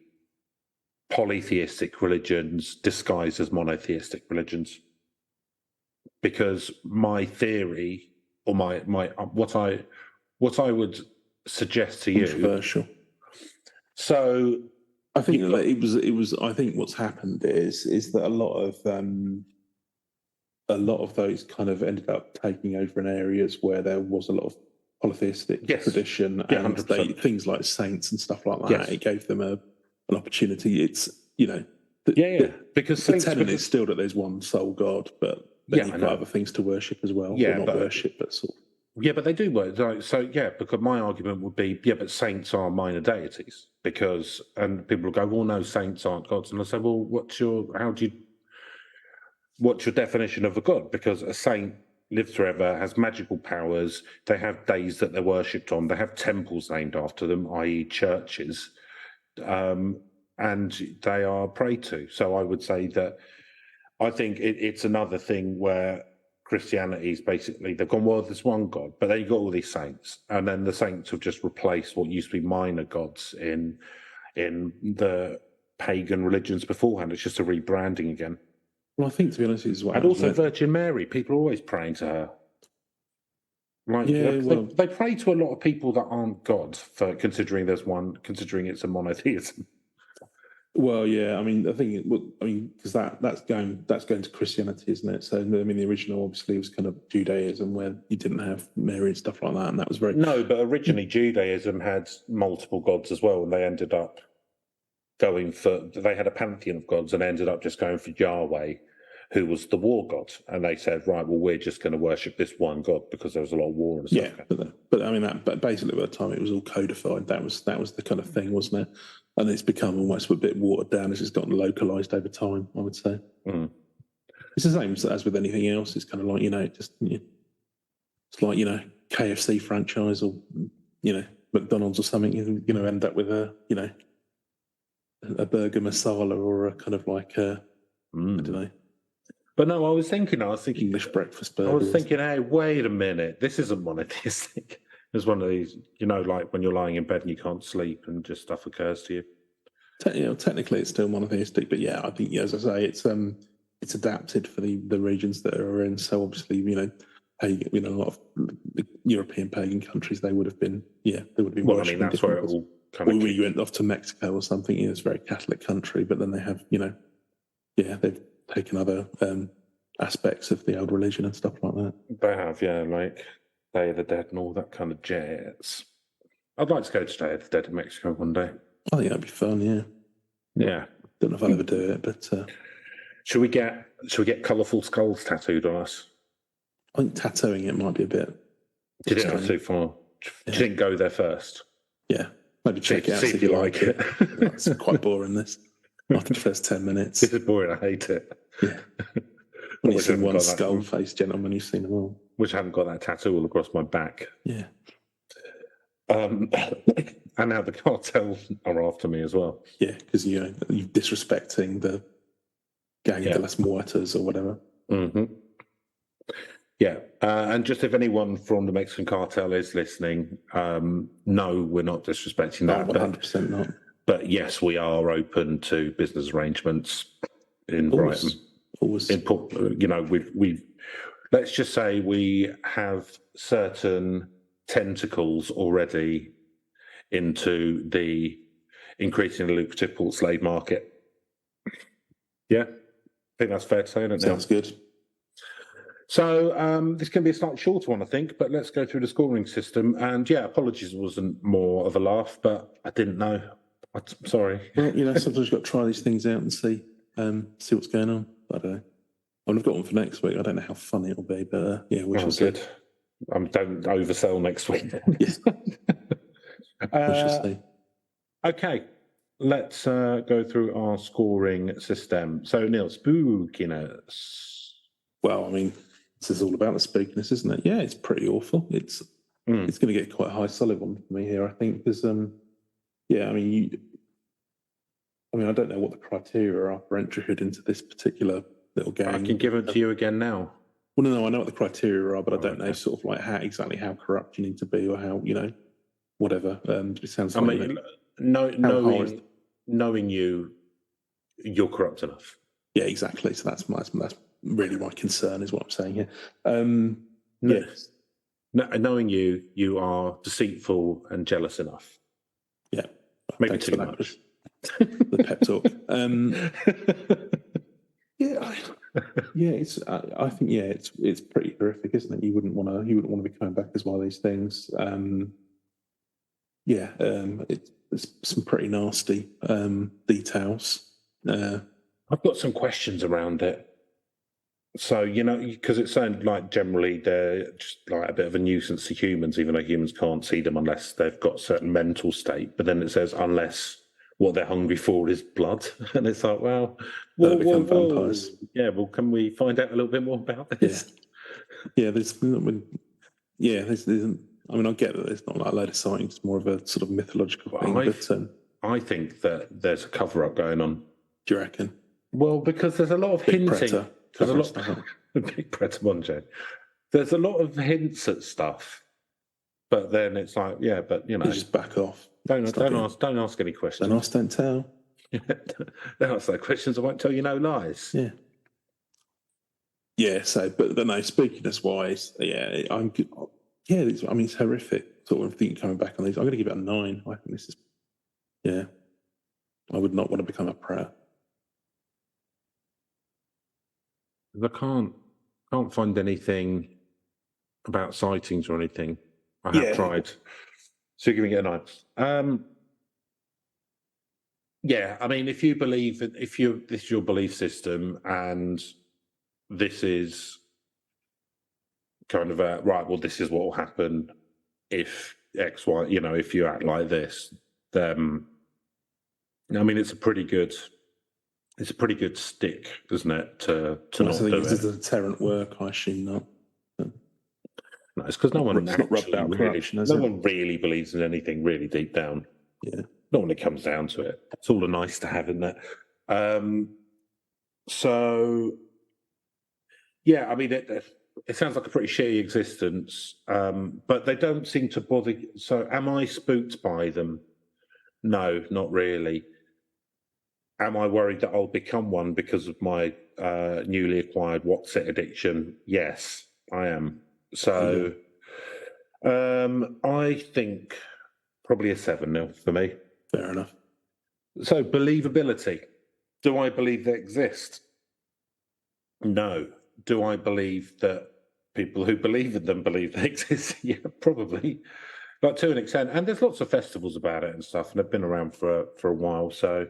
polytheistic religions disguised as monotheistic religions? Because my theory, or my what I would suggest to you, controversial. So I think that it was. I think what's happened is that a lot of those kind of ended up taking over in areas where there was a lot of polytheistic tradition and things like saints and stuff like that. Yes. It gave them an opportunity. It's because the tenet is still that there's one sole God, but then you've got other things to worship as well. Yeah, not worship, but sort of. Yeah, but they do work. So, because my argument would be, but saints are minor deities and people will go, well, no, saints aren't gods. And I say, well, what's your definition of a god? Because a saint lives forever, has magical powers. They have days that they're worshipped on. They have temples named after them, i.e. churches, and they are prayed to. So I would say that I think it's another thing where Christianity is basically, they've gone, well, there's one God, but then you've got all these saints, and then the saints have just replaced what used to be minor gods in the pagan religions beforehand. It's just a rebranding again. Well, I think, to be honest, is what. And also Virgin Mary, people are always praying to her. Like, they pray to a lot of people that aren't God, considering it's a monotheism. Well, yeah, I mean, I think, because that's going to Christianity, isn't it? So, I mean, the original obviously was kind of Judaism, where you didn't have Mary and stuff like that, and that was very. No, but originally Judaism had multiple gods as well, and they ended up they had a pantheon of gods, and ended up just going for Yahweh, who was the war god, and they said, right, well, we're just going to worship this one god because there was a lot of war and stuff. Yeah, but I mean, but basically, by the time it was all codified, that was the kind of thing, wasn't it? And it's become almost a bit watered down as it's gotten localized over time, I would say. Mm. It's the same as with anything else. It's kind of like, it's like, KFC franchise or, McDonald's or something. You're going to end up with a burger masala or a kind of like I don't know. But no, I was thinking English breakfast burger. I was thinking, hey, wait a minute, this isn't monotheistic. It's one of these, like when you're lying in bed and you can't sleep and just stuff occurs to you. Technically, it's still monotheistic, but yeah, I think, as I say, it's adapted for the regions that are in. So obviously, a lot of European pagan countries, they would have been, Well, I mean, that's where it all kind of. We went off to Mexico or something. It's a very Catholic country, but then they have, they've taken other aspects of the old religion and stuff like that. They have, like Day of the Dead and all that kind of jazz. I'd like to go to Day of the Dead in Mexico one day. I think that'd be fun, yeah. Yeah. Don't know if I'll ever do it, but should we get colourful skulls tattooed on us? I think tattooing it might be a bit. Do you think that's too far? Do you think go there first? Yeah. Maybe check it out, see if you like it. It's quite boring, this. After the first 10 minutes. This is boring, I hate it. Yeah. When you've seen one skull-faced gentleman, you've seen them all. Which I haven't got that tattoo all across my back. Yeah. And now the cartel are after me as well. Yeah, because you're disrespecting the Gang de las Muertas or whatever. Mm-hmm. Yeah, and just if anyone from the Mexican cartel is listening, no, we're not disrespecting that. 100% not. But yes, we are open to business arrangements in Brighton. Always. We've let's just say we have certain tentacles already into the increasingly lucrative Portslade market. Yeah, I think that's fair to say, isn't it? Sounds good. So this can be a slightly shorter one, I think, but let's go through the scoring system. And yeah, apologies, it wasn't more of a laugh, but I didn't know. I'm sorry. Well, sometimes you've got to try these things out and see what's going on. I don't know. I've got one for next week. I don't know how funny it'll be, but yeah, we shall see. Don't oversell next week. Yes. We shall see. Okay, let's go through our scoring system. So, Neil, spookiness. Well, I mean, this is all about the spookiness, isn't it? Yeah, it's pretty awful. It's going to get quite a high solid one for me here, I think, because yeah, I mean, I don't know what the criteria are for entryhood into this particular little gang. I can give it to you again now. Well, no, I know what the criteria are, but I don't know sort of like how corrupt you need to be, or how whatever. It sounds like knowing you're corrupt enough. Yeah, exactly. So that's really my concern, is what I'm saying here. Yes. Knowing you are deceitful and jealous enough. Yeah. Maybe too much. The pep talk. I think it's pretty horrific, isn't it? You wouldn't want to be coming back as one of these things. It's some pretty nasty details. I've got some questions around it. So, because it sounds like generally they're just like a bit of a nuisance to humans, even though humans can't see them unless they've got a certain mental state. But then it says unless what they're hungry for is blood. And it's like, become vampires. Yeah, well, can we find out a little bit more about this? Yeah, there's I get that it's not like a load of sightings, it's more of a sort of mythological thing. I think that there's a cover-up going on. Do you reckon? Well, because there's a lot of hinting. There's a lot big Preta Monjo. There's a lot of hints at stuff, but then it's like, yeah, but you just back off. Don't ask any questions. Don't ask, don't tell. Don't ask no questions. I won't tell you no lies. Yeah. Yeah. So, but no, spookiness wise, I'm good. Yeah, it's horrific. Sort of thinking coming back on these. I'm going to give it a 9. I think this is. Yeah. I would not want to become a Preta. I can't find anything about sightings or anything. I have tried. So you're giving it a 9. Yeah, I mean, if you believe that, this is your belief system, and this is kind of right, well, this is what will happen if X, Y, if you act like this, then I mean, it's a pretty good stick, isn't it? To not do it. Does the deterrent work? I assume not. No, it's because no one really believes in anything really deep down. Yeah. Not when it comes down to it. It's all a nice to have, isn't it? So, yeah, I mean, it sounds like a pretty shitty existence, but they don't seem to bother. So, am I spooked by them? No, not really. Am I worried that I'll become one because of my newly acquired What's-It addiction? Yes, I am. So, I think probably a 7-0 for me. Fair enough. So, believability. Do I believe they exist? No. Do I believe that people who believe in them believe they exist? Yeah, probably. But to an extent. And there's lots of festivals about it and stuff, and they've been around for a while. So,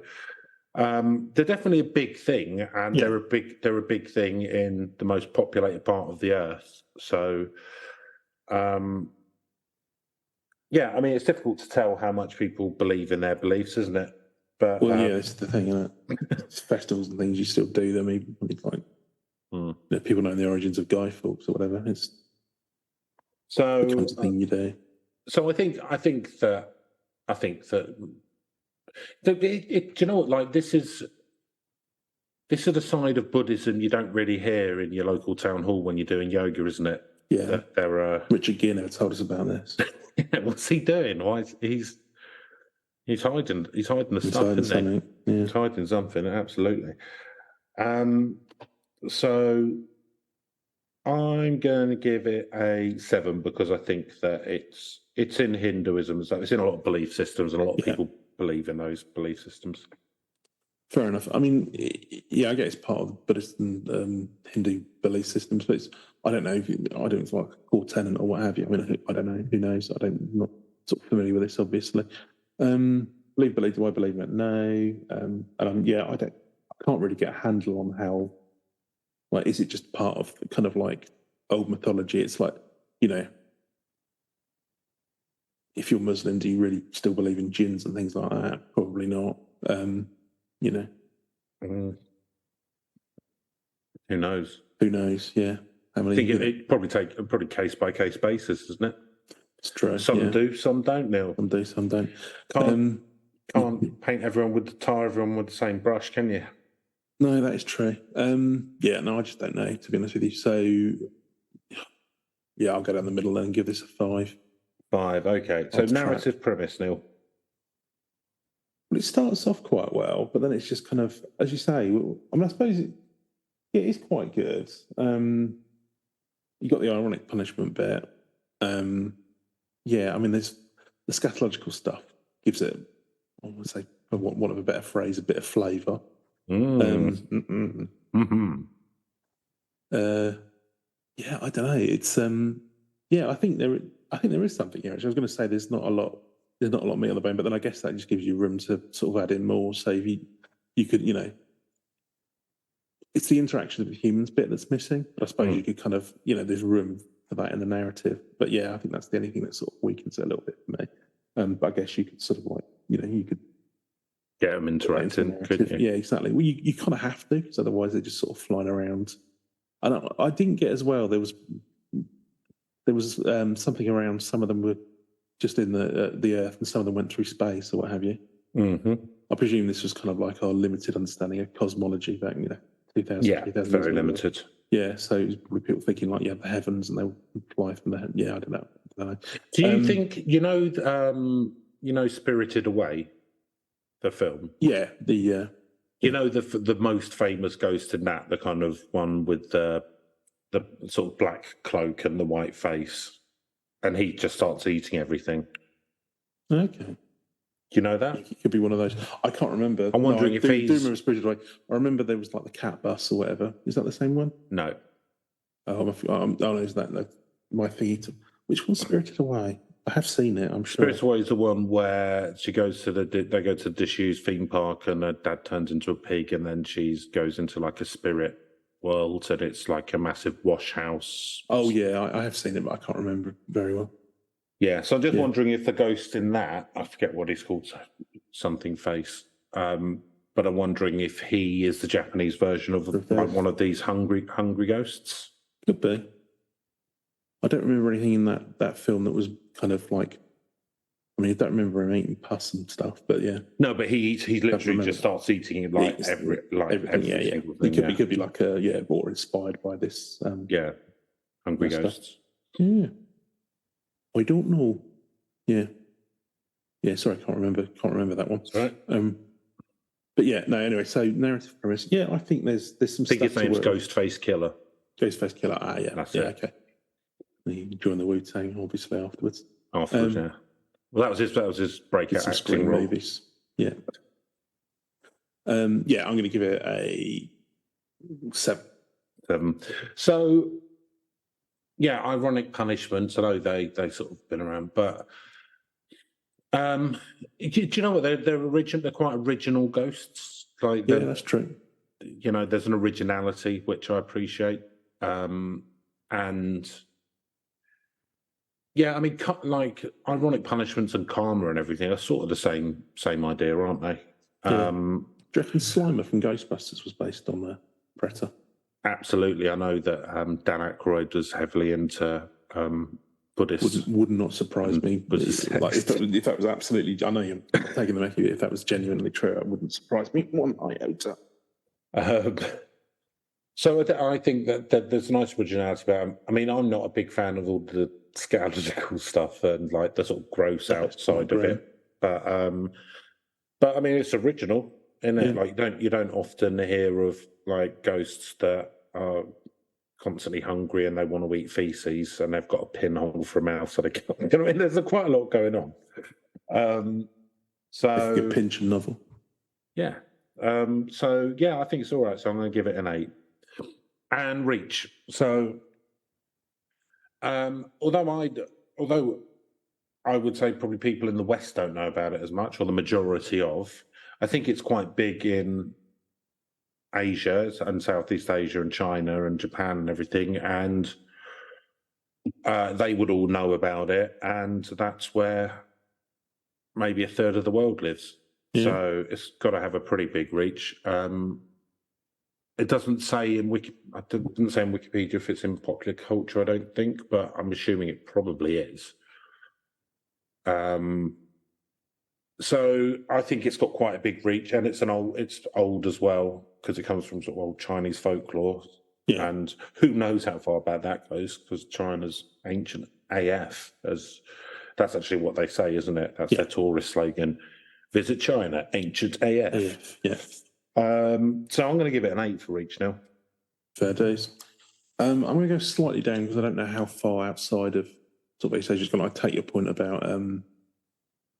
they're definitely a big thing, and they're a big thing in the most populated part of the earth. So, yeah, I mean, it's difficult to tell how much people believe in their beliefs, isn't it? But it's the thing, isn't it? Festivals and things, you still do them, even like people knowing the origins of Guy Fawkes or whatever. It's becomes a thing you do. So I think that do you know what? Like, this is This is the side of Buddhism you don't really hear in your local town hall when you're doing yoga, isn't it? Yeah. That there are... Richard Gere never told us about this. What's he doing? Why he's hiding the stuff, isn't he? Yeah. He's hiding something, absolutely. So I'm going to give it a 7 because I think that it's in Hinduism, so it's in a lot of belief systems, and a lot of people believe in those belief systems. Fair enough. I mean, yeah, I guess it's part of the Buddhist and Hindu belief systems, but I don't know if I don't know if it's like a core tenet or what have you. I mean, I don't know. Who knows? I'm not sort of familiar with this, obviously. Believe. Do I believe in it? No. I can't really get a handle on how. Like, is it just part of kind of like old mythology? It's like, you know, if you're Muslim, do you really still believe in jinns and things like that? Probably not. You know. Who knows? Who knows? Yeah. I think it probably case by case basis, isn't it? It's true. Some do, some don't. Neil. Some do, some don't. Can't paint everyone with the same brush, can you? No, that is true. I just don't know, to be honest with you. So, yeah, I'll go down the middle and give this a 5. 5, okay. So narrative premise, Neil. Well, it starts off quite well, but then it's just kind of, as you say, I mean, I suppose it is quite good. You got the ironic punishment bit. I mean, there's the scatological stuff gives it, I would say, for want of a better phrase, a bit of flavour. I don't know. It's I think there is something here. Actually, I was going to say there's not a lot of meat on the bone, but then I guess that just gives you room to sort of add in more. So if you could, you know, it's the interaction of the humans bit that's missing. But I suppose you could kind of, you know, there's room for that in the narrative. But yeah, I think that's the only thing that sort of weakens it a little bit for me. But I guess you could sort of like, you know, you could get them interacting, couldn't you? Yeah, exactly. Well, you kind of have to, because otherwise they're just sort of flying around. I didn't get as well. There was something around. Some of them were just in the Earth, and some of them went through space or what have you. Mm-hmm. I presume this was kind of like our limited understanding of cosmology back, 2000. Yeah, very limited. Yeah, so it was probably people thinking like, the heavens, and they would fly from there. Yeah, I don't know. Do you think Spirited Away? The film, the most famous ghost in that, the kind of one with the sort of black cloak and the white face, and he just starts eating everything. Okay, do you know that? It could be one of those. I can't remember. I'm wondering if he's. I do remember Spirited Away. I remember there was like the cat bus or whatever. Is that the same one? No. No, is that my thing? Which one's Spirited Away? I have seen it, I'm sure. Spirited Away is the one where they go to the disused theme park, and her dad turns into a pig, and then she goes into like a spirit world, and it's like a massive wash house. Oh yeah, I have seen it, but I can't remember very well. Yeah, so I'm just wondering if the ghost in that, I forget what he's called, something face, but I'm wondering if he is the Japanese version of like one of these hungry ghosts. Could be. I don't remember anything in that film that was kind of like, I mean, I don't remember him eating pus and stuff, but yeah. No, but he literally just starts eating everything. Yeah. It could be like more inspired by this. Hungry ghosts. Yeah. I don't know. Yeah. Yeah, sorry, I can't remember that one. That's right. But yeah, no, anyway, so narrative premise. Yeah, I think there's some stuff. I think his name's Ghostface Killer. Ghostface Killer, yeah. That's it. Okay. He joined the Wu-Tang, obviously, afterwards. Yeah. Well, that was his breakout acting role. Movies. Yeah. I'm going to give it a 7. 7. So, yeah, ironic punishments. I know they sort of been around, but do you know what? They're quite original ghosts. Like, that's true. There's an originality which I appreciate, and. Yeah, I mean, like ironic punishments and karma and everything are sort of the same idea, aren't they? Yeah. Do you reckon Slimer from Ghostbusters was based on Preta? Absolutely. I know that Dan Aykroyd was heavily into Buddhist. Would not surprise me. Like, if that was absolutely, I know you're taking the mickey, if that was genuinely true, it wouldn't surprise me one iota. So I think that there's a nice originality about it. I mean, I'm not a big fan of all the scatological stuff and like the sort of gross outside of it, but I mean, it's original, isn't it? Like you don't often hear of like ghosts that are constantly hungry and they want to eat feces and they've got a pinhole for a mouth, so they can't. You know what I mean? There's quite a lot going on. So a pinch and novel. Yeah. So yeah, I think it's all right. So I'm going to give it an 8. And reach. So, although I would say probably people in the West don't know about it as much, or the majority of, I think it's quite big in Asia and Southeast Asia and China and Japan and everything, and they would all know about it, and that's where maybe a third of the world lives. Yeah. So it's got to have a pretty big reach. It doesn't say in Wikipedia if it's in popular culture, I don't think, but I'm assuming it probably is. So I think it's got quite a big reach, and it's old as well, because it comes from sort of old Chinese folklore. Yeah. And who knows how far back that goes, because China's ancient AF, that's actually what they say, isn't it? That's their tourist slogan. Visit China, ancient AF. Yeah. So I'm going to give it an 8 for each now. Fair days. I'm going to go slightly down because I don't know how far outside of sort of East Asia it's going. I take your point about,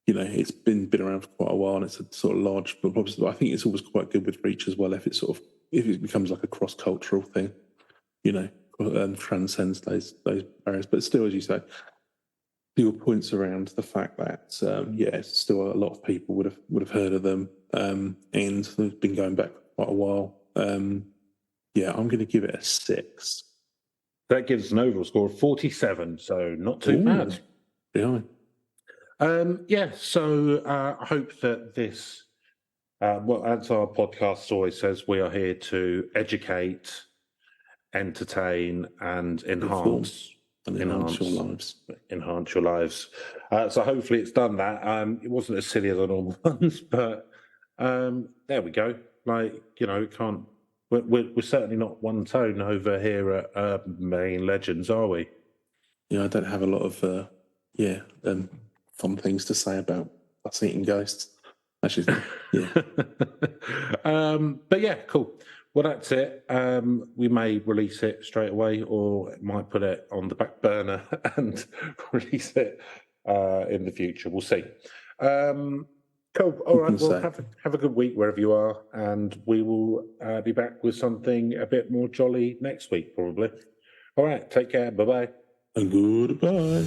it's been around for quite a while and it's a sort of large, but I think it's always quite good with reach as well if it becomes like a cross-cultural thing, transcends those barriers. But still, as you say, your points around the fact that still a lot of people would have heard of them, and they've been going back for quite a while. I'm going to give it a 6. That gives an overall score of 47, so not too bad. Yeah. So I hope that this, as our podcast always says, we are here to educate, entertain, and enhance your lives. So hopefully it's done that. It wasn't as silly as the normal ones, but there we go. Like, it can't. We're certainly not one tone over here at Main Legends, are we? Yeah, I don't have a lot of fun things to say about us eating ghosts. Actually, yeah. But yeah, cool. Well, that's it. We may release it straight away, or might put it on the back burner and release it in the future. We'll see. Cool. All right. Well, have a good week wherever you are, and we will be back with something a bit more jolly next week, probably. All right. Take care. Bye-bye. And goodbye.